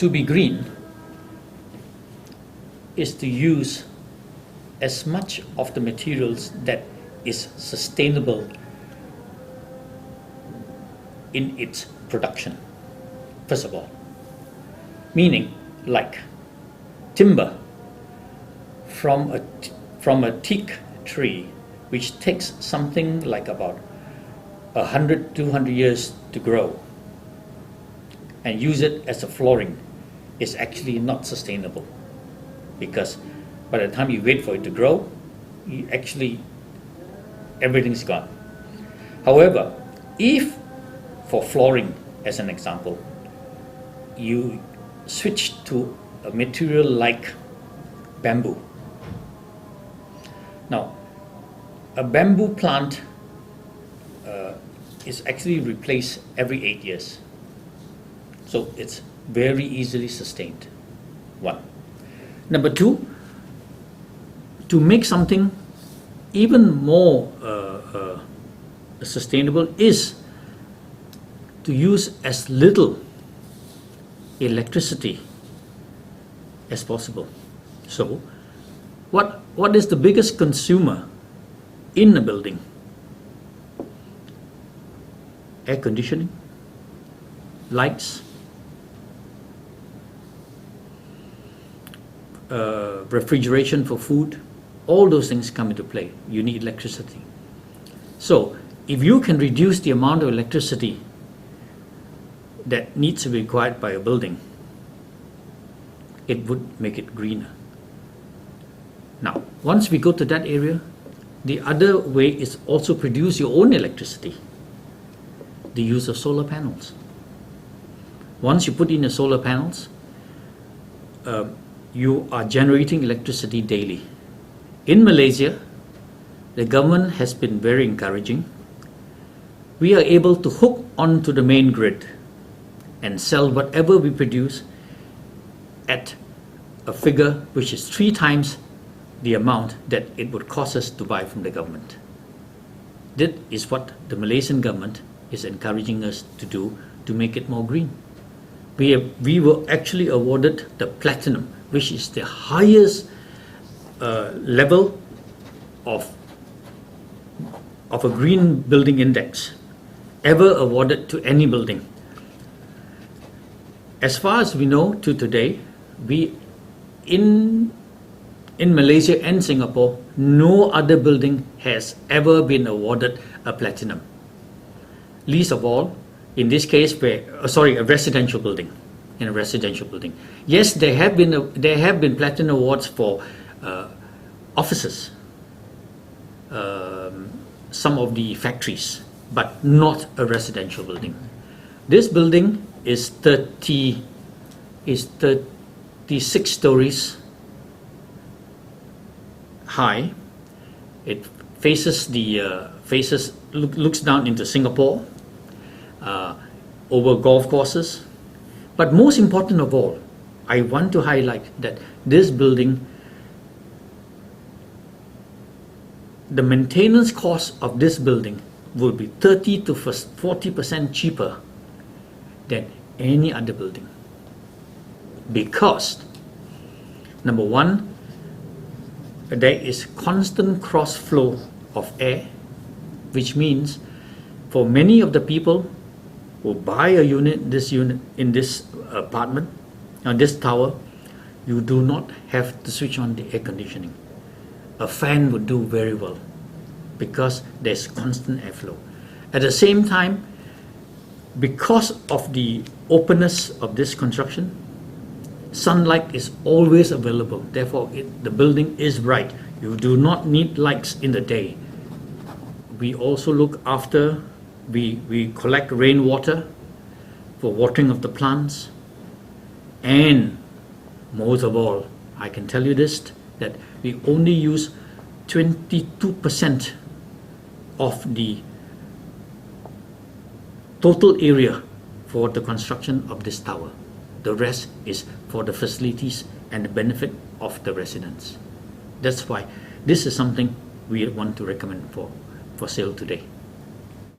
to be green is to use as much of the materials that is sustainable in its production, first of all. Meaning, like timber from a teak tree, which takes something like about 100, 200 years to grow, and use it as a flooring, is actually not sustainable, because by the time you wait for it to grow, everything's gone. However, if for flooring, as an example, you switch to a material like bamboo. Now, a bamboo plant is actually replaced every 8 years. So it's very easily sustained, one. Number two, to make something even more sustainable is to use as little electricity as possible. So what is the biggest consumer in a building? Air conditioning, lights, refrigeration for food, all those things come into play. You need electricity. So if you can reduce the amount of electricity that needs to be required by a building, it would make it greener. Now, once we go to that area, the other way is also produce your own electricity. The use of solar panels. Once you put in the solar panels, you are generating electricity daily. In Malaysia, the government has been very encouraging. We are able to hook onto the main grid and sell whatever we produce at a figure which is 3 times the amount that it would cost us to buy from the government. That is what the Malaysian government is encouraging us to do to make it more green. We were actually awarded the platinum, which is the highest level of a green building index ever awarded to any building. As far as we know to today, in Malaysia and Singapore, no other building has ever been awarded a platinum. Least of all, in this case, a residential building. In a residential building, yes, there have been platinum awards for offices, some of the factories, but not a residential building. This building is 36 stories high. It looks down into Singapore, over golf courses. But most important of all, I want to highlight that this building, the maintenance cost of this building will be 30 to 40% cheaper than any other building. Because, number one, there is constant cross flow of air, which means for many of the people who buy a unit in this apartment, this tower, you do not have to switch on the air conditioning. A fan would do very well because there's constant airflow. At the same time, because of the openness of this construction, sunlight is always available. Therefore, the building is bright. You do not need lights in the day. We also look after, we collect rainwater for watering of the plants. And most of all, I can tell you this, that we only use 22% of the total area for the construction of this tower. The rest is for the facilities and the benefit of the residents. That's why this is something we want to recommend for sale today.